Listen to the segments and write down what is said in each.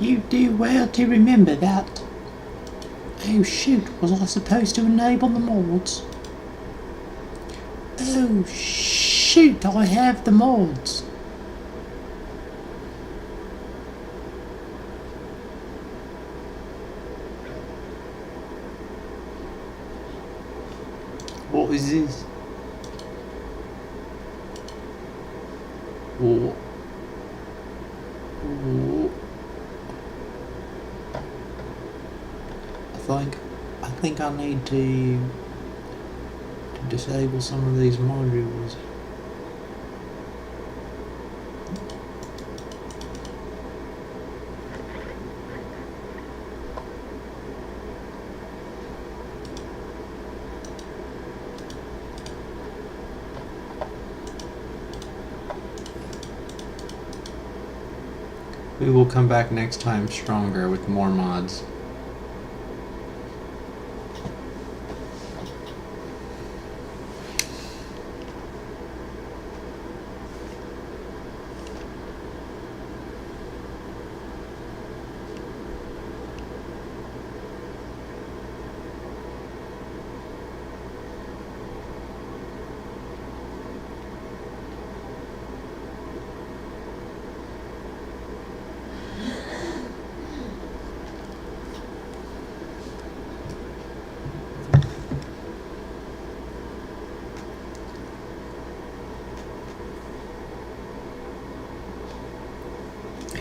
You do well to remember that. Oh shoot, was I supposed to enable the mods? Oh shoot, I have the mods. What is this? Oh. Oh. I think I need to disable some of these modules. We will come back next time stronger with more mods.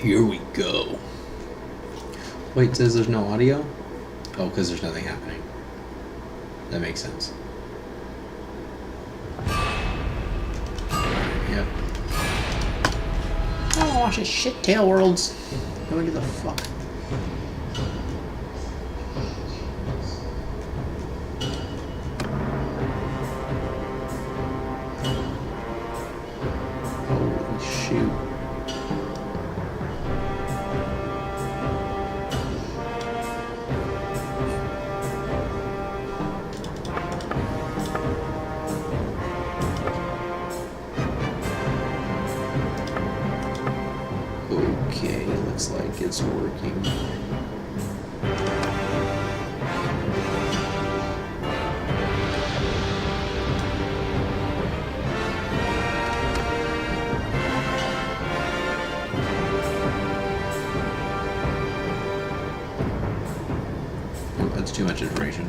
Here we go. Wait, it says there's no audio? Oh, because there's nothing happening. That makes sense. Yep. Oh, watch this shit tail worlds. Go into the fuck. Holy shoot. Okay, looks like it's working. Oh, that's too much information.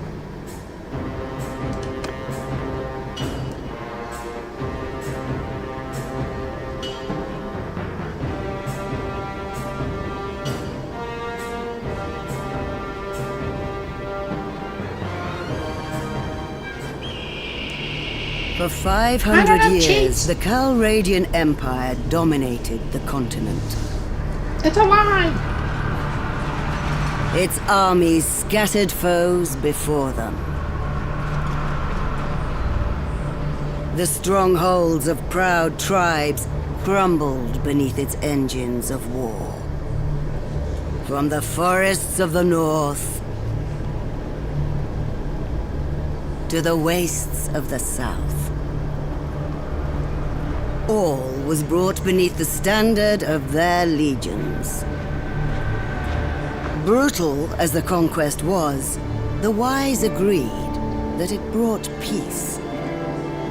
For 500 years, the Calradian Empire dominated the continent. It's a lie! Its armies scattered foes before them. The strongholds of proud tribes crumbled beneath its engines of war. From the forests of the north to the wastes of the south, all was brought beneath the standard of their legions. Brutal as the conquest was, the wise agreed that it brought peace.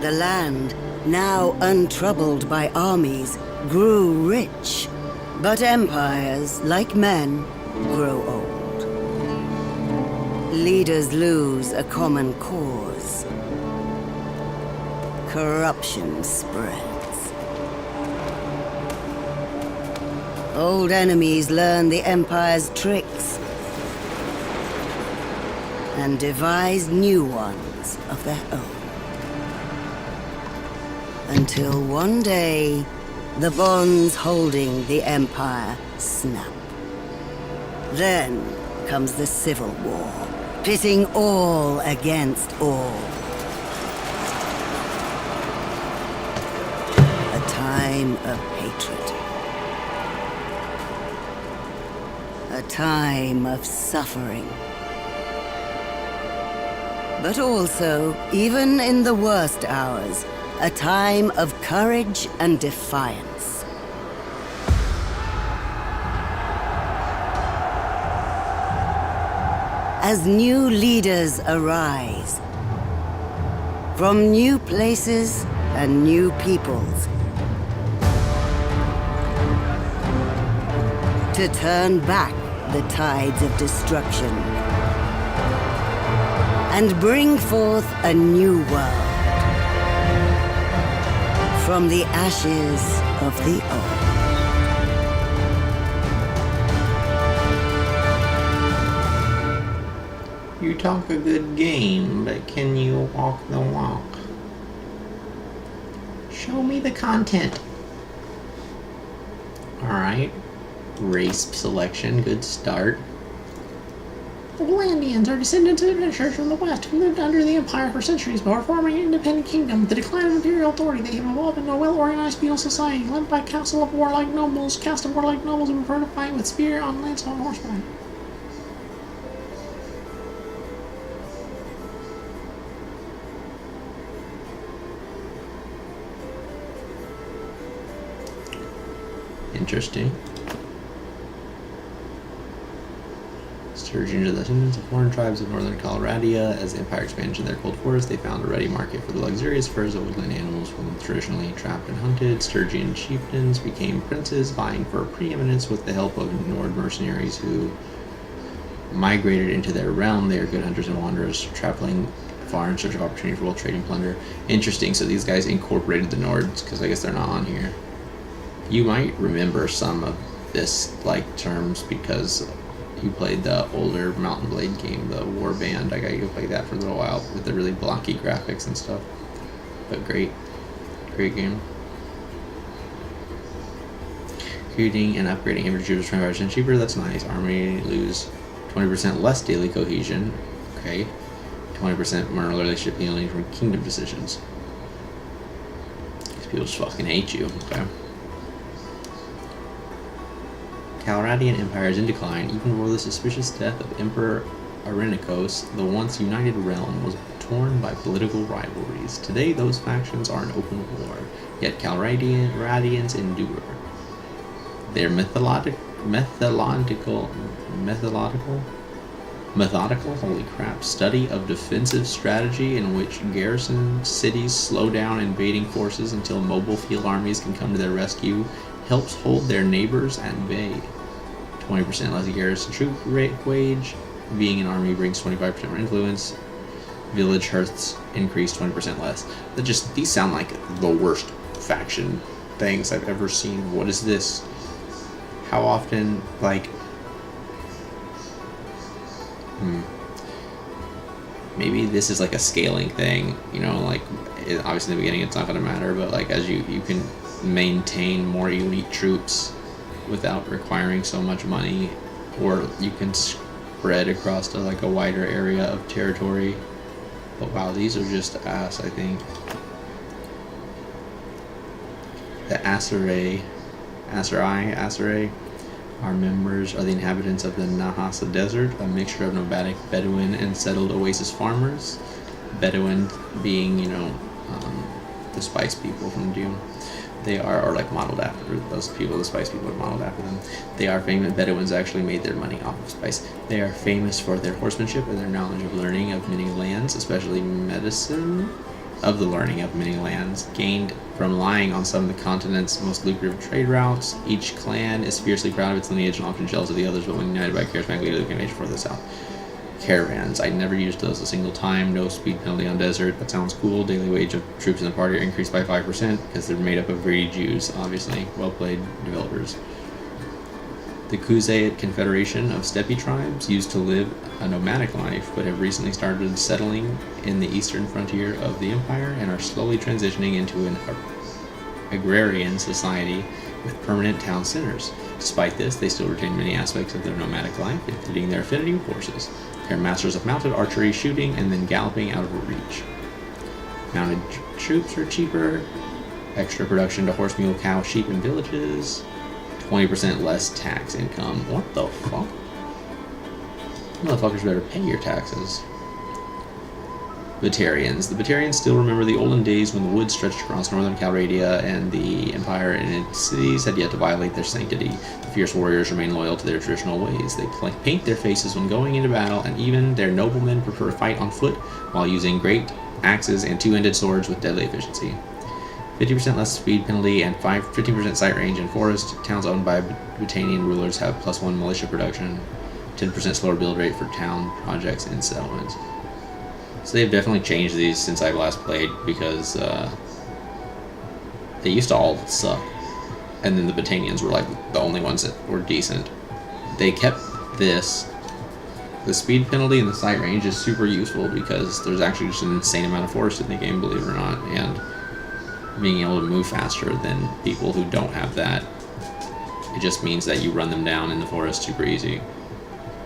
The land, now untroubled by armies, grew rich, but empires, like men, grow old. Leaders lose a common cause. Corruption spreads. Old enemies learn the Empire's tricks and devise new ones of their own. Until one day, the bonds holding the Empire snap. Then comes the Civil War, pitting all against all. A time of hatred. A time of suffering. But also, even in the worst hours, a time of courage and defiance. as new leaders arise. From new places and new peoples. To turn back the tides of destruction. And bring forth a new world. From the ashes of the old. You talk a good game, but can you walk the walk? Show me the content. Alright. Race selection, good start. The Valandians are descendants of adventurers from the West who lived under the Empire for centuries before forming an independent kingdom. With the decline of imperial authority, they have evolved into a well-organized feudal society, led by a council of warlike nobles, cast of warlike nobles who prefer to fight with spear on lance on horseback. Interesting. Surging into the descendants of foreign tribes of northern Coloradia. As the Empire expanded in their cold forest, they found a ready market for the luxurious furs of woodland animals from traditionally trapped and hunted. Sturgian chieftains became princes, vying for preeminence with the help of Nord mercenaries who migrated into their realm. They are good hunters and wanderers, traveling far in search of opportunity for both trade and plunder. Interesting, so these guys incorporated the Nords, because I guess they're not on here. You might remember some of this, like, terms, because you played the older Mountain Blade game, the Warband. I got you to play that for a little while with the really blocky graphics and stuff. But great game. Creating and upgrading infantry troops 25% cheaper, that's nice. Army lose 20% less daily cohesion. Okay. 20% more relationship healing from kingdom decisions. These people just fucking hate you. Okay. Calradian Empire is in decline. Even before the suspicious death of Emperor Arenikos, the once united realm was torn by political rivalries. Today, those factions are in open war, yet Calradians endure. Their methodical, holy crap, study of defensive strategy in which garrison cities slow down invading forces until mobile field armies can come to their rescue helps hold their neighbors at bay. 20% less garrison troop wage. Being an army brings 25% more influence. Village hearths increase 20% less. These sound like the worst faction things I've ever seen. What is this? How often, like... Maybe this is like a scaling thing, you know, like, obviously in the beginning it's not going to matter, but like as you can maintain more elite troops without requiring so much money, or you can spread across a wider area of territory. But wow, these are just ass, I think. The Aserai are the inhabitants of the Nahasa Desert, a mixture of nomadic Bedouin and settled oasis farmers. Bedouin being, the spice people from Dune. They are modeled after those people. The spice people are modeled after them. They are famous. Bedouins actually made their money off of spice. They are famous for their horsemanship and their knowledge of learning of many lands, especially medicine of the learning of many lands, gained from lying on some of the continent's most lucrative trade routes. Each clan is fiercely proud of its lineage and often jealous of the others, but when united by a charismatic leader, they can make for the south. Caravans. I never used those a single time. No speed penalty on desert. That sounds cool. Daily wage of troops in the party are increased by 5% because they're made up of greedy Jews, obviously. Well played, developers. The Kuzayat Confederation of Steppe tribes used to live a nomadic life, but have recently started settling in the eastern frontier of the empire and are slowly transitioning into an agrarian society with permanent town centers. Despite this, they still retain many aspects of their nomadic life, including their affinity with horses. They are masters of mounted archery, shooting, and then galloping out of reach. Mounted troops are cheaper. Extra production to horse, mule, cow, sheep, and villages. 20% less tax income. What the fuck? Motherfuckers better pay your taxes. Batarians. The Batarians still remember the olden days when the woods stretched across northern Calradia, and the Empire and its cities had yet to violate their sanctity. The fierce warriors remain loyal to their traditional ways. They paint their faces when going into battle, and even their noblemen prefer to fight on foot while using great axes and two-handed swords with deadly efficiency. 50% less speed penalty and 15% sight range in forest. Towns owned by Botanian rulers have +1 militia production. 10% slower build rate for town projects and settlements. So they've definitely changed these since I've last played, because they used to all suck, and then the Botanians were like the only ones that were decent. They kept this. The speed penalty and the sight range is super useful because there's actually just an insane amount of forest in the game, believe it or not, and being able to move faster than people who don't have that, it just means that you run them down in the forest super easy.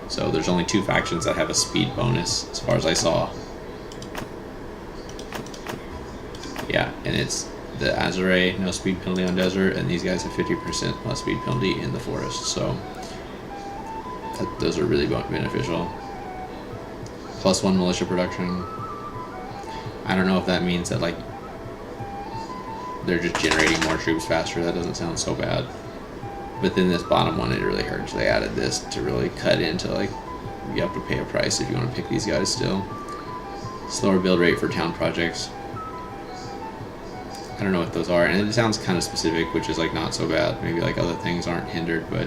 So there's only 2 factions that have a speed bonus as far as I saw. Yeah, and it's the Azure, no speed penalty on desert, and these guys have 50% less speed penalty in the forest, so those are really beneficial. +1 militia production. I don't know if that means that like they're just generating more troops faster. That doesn't sound so bad. But then this bottom one, it really hurts. They added this to really cut into, like, you have to pay a price if you want to pick these guys still. Slower build rate for town projects. I don't know what those are, and it sounds kind of specific, which is like not so bad. Maybe like other things aren't hindered, but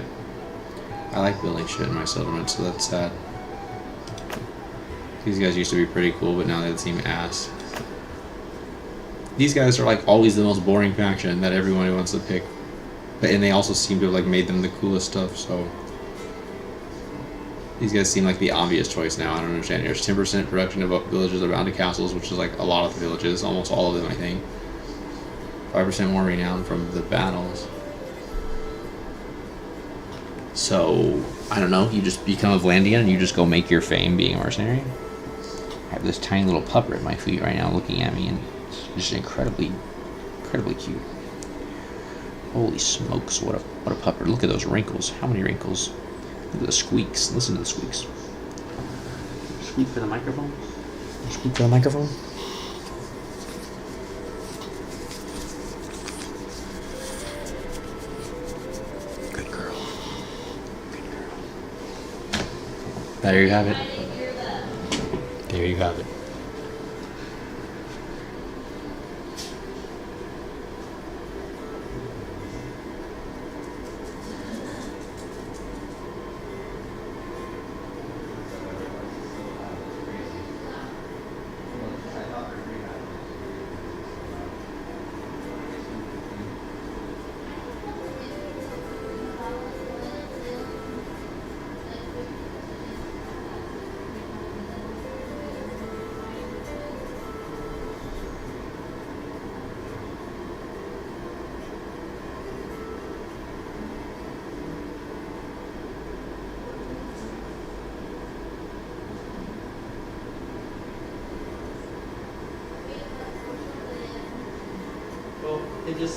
I like building shit in my settlement, so that's sad. These guys used to be pretty cool, but now they seem ass. These guys are like always the most boring faction that everyone wants to pick, and they also seem to have like made them the coolest stuff. So these guys seem like the obvious choice now. I don't understand. There's 10% production of villages around to castles, which is like a lot of the villages, almost all of them, I think. 5% more renown from the battles. So, I don't know, you just become a Vlandian and you just go make your fame being a mercenary. I have this tiny little pupper at my feet right now looking at me, and it's just incredibly cute. Holy smokes, what a pupper. Look at those wrinkles. How many wrinkles? Look at the squeaks. Listen to the squeaks. Squeak for the microphone? Squeak for the microphone? There you have it. There you have it.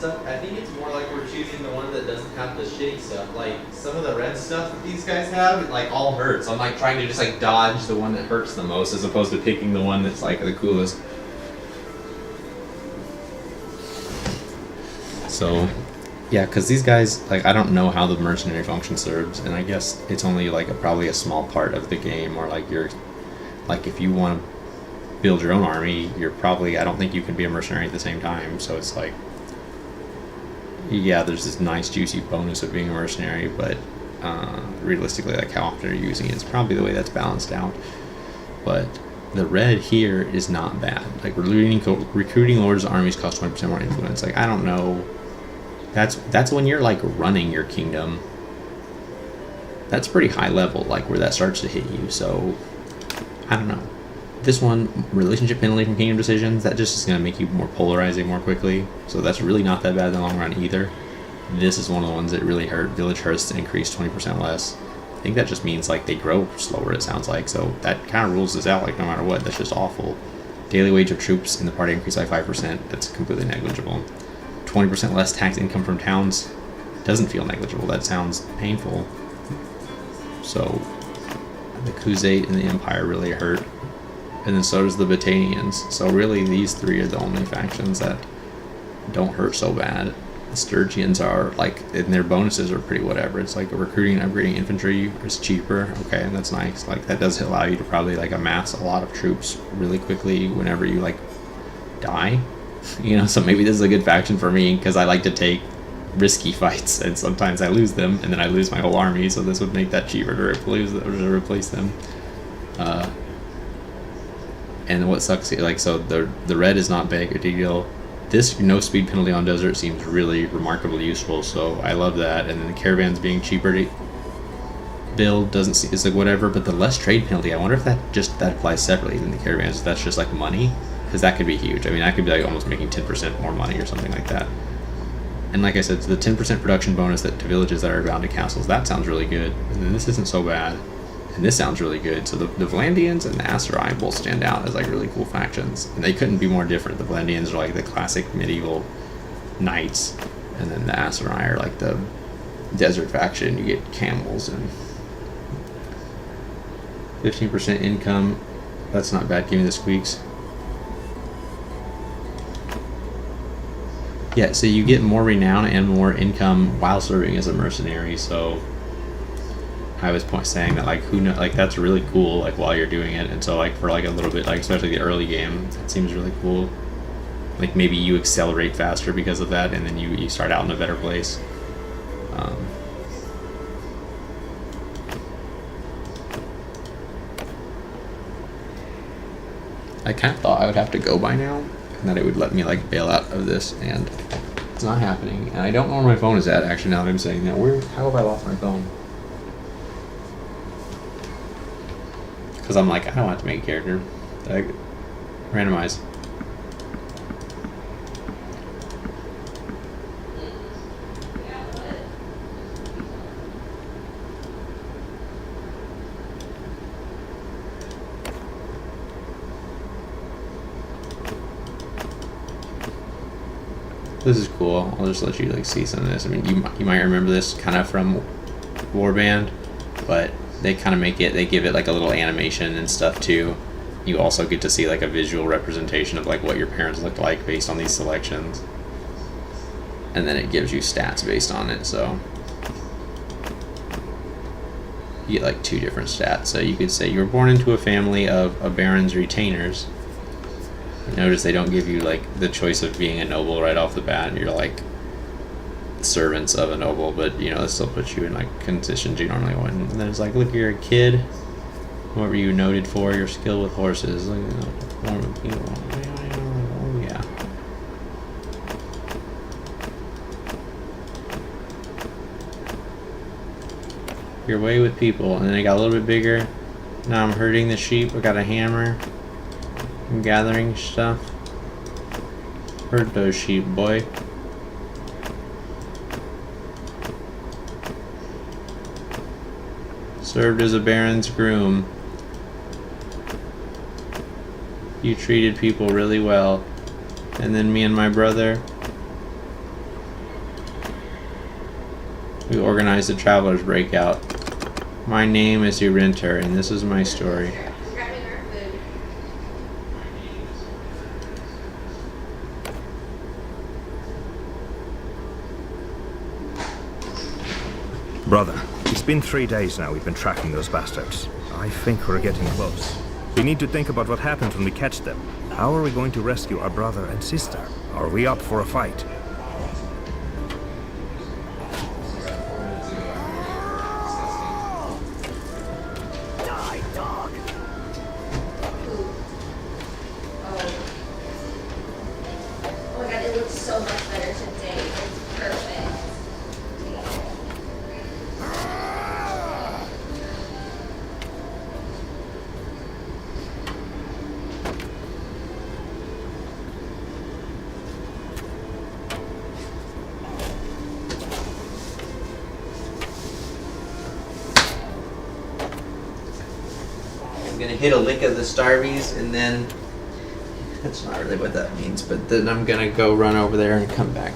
I think it's more like we're choosing the one that doesn't have the shitty stuff. Like, some of the red stuff that these guys have, it like all hurts. I'm like trying to just like dodge the one that hurts the most as opposed to picking the one that's like the coolest. So, yeah, because these guys, like, I don't know how the mercenary function serves, and I guess it's only like probably a small part of the game, or like you're, like if you want to build your own army, you're probably, I don't think you can be a mercenary at the same time, so it's like, yeah, there's this nice juicy bonus of being a mercenary, but realistically, like how often are you using it? It's probably the way that's balanced out. But the red here is not bad. Like recruiting lords' armies cost 20% more influence. Like, I don't know. That's when you're like running your kingdom. That's pretty high level, like where that starts to hit you. So I don't know. This one, relationship penalty from kingdom decisions, that just is going to make you more polarizing more quickly. So that's really not that bad in the long run either. This is one of the ones that really hurt. Village hurts increase 20% less. I think that just means like they grow slower, it sounds like. So that kind of rules this out, like no matter what. That's just awful. Daily wage of troops in the party increased by 5%. That's completely negligible. 20% less tax income from towns doesn't feel negligible. That sounds painful. So the Crusade and the Empire really hurt. and then so does the Batanians. So really, these three are the only factions that don't hurt so bad. The Sturgians are like, and their bonuses are pretty whatever. It's like recruiting and upgrading infantry is cheaper. Okay, and that's nice. Like that does allow you to probably like amass a lot of troops really quickly whenever you like die. You know, so maybe this is a good faction for me because I like to take risky fights, and sometimes I lose them, and then I lose my whole army. So this would make that cheaper to replace them. And what sucks, like, so the red is not big a deal. This no speed penalty on desert seems really remarkably useful, so I love that. And then the caravans being cheaper to build doesn't see, it's like whatever, but the less trade penalty, I wonder if that applies separately than the caravans. That's just like money, because that could be huge. I mean, I could be like almost making 10% more money or something like that. And like I said, the 10% production bonus that to villages that are bound to castles, that sounds really good. And then this isn't so bad. And this sounds really good. So the Valandians and the Aserai both stand out as like really cool factions. And they couldn't be more different. The Valandians are like the classic medieval knights. And then the Aserai are like the desert faction. You get camels and 15% income. That's not bad. Give me the squeaks. Yeah, so you get more renown and more income while serving as a mercenary. So I was saying that like who know, like that's really cool like while you're doing it. And so like for like a little bit, like especially the early game, it seems really cool. Like maybe you accelerate faster because of that, and then you start out in a better place. I kind of thought I would have to go by now, and that it would let me like bail out of this, and it's not happening. And I don't know where my phone is at actually now that I'm saying that. How have I lost my phone? Because I'm like, I don't have to make a character. Like, randomize. This is cool. I'll just let you like see some of this. I mean, you might remember this kind of from Warband, but they kind of they give it like a little animation and stuff too. You also get to see like a visual representation of like what your parents looked like based on these selections, and then it gives you stats based on it. So you get like 2 different stats. So you could say you were born into a family of a baron's retainers. Notice they don't give you like the choice of being a noble right off the bat, and you're like servants of a noble, but you know, this still puts you in like conditions you normally wouldn't. And then it's like, look, you're a kid. What were you noted for? Your skill with horses. Like, oh yeah. Your way with people. And then I got a little bit bigger. Now I'm herding the sheep. I got a hammer. I'm gathering stuff. Herd those sheep, boy. Served as a baron's groom. You treated people really well. And then me and my brother, we organized a traveler's breakout. My name is Urinter, and this is my story. Brother, it's been 3 days now we've been tracking those bastards. I think we're getting close. We need to think about what happens when we catch them. How are we going to rescue our brother and sister? Are we up for a fight? Die, dog! Oh my god, it looks so much better today. It's perfect. I'm gonna hit a lick of the Starbies, and then that's not really what that means, but then I'm gonna go run over there and come back.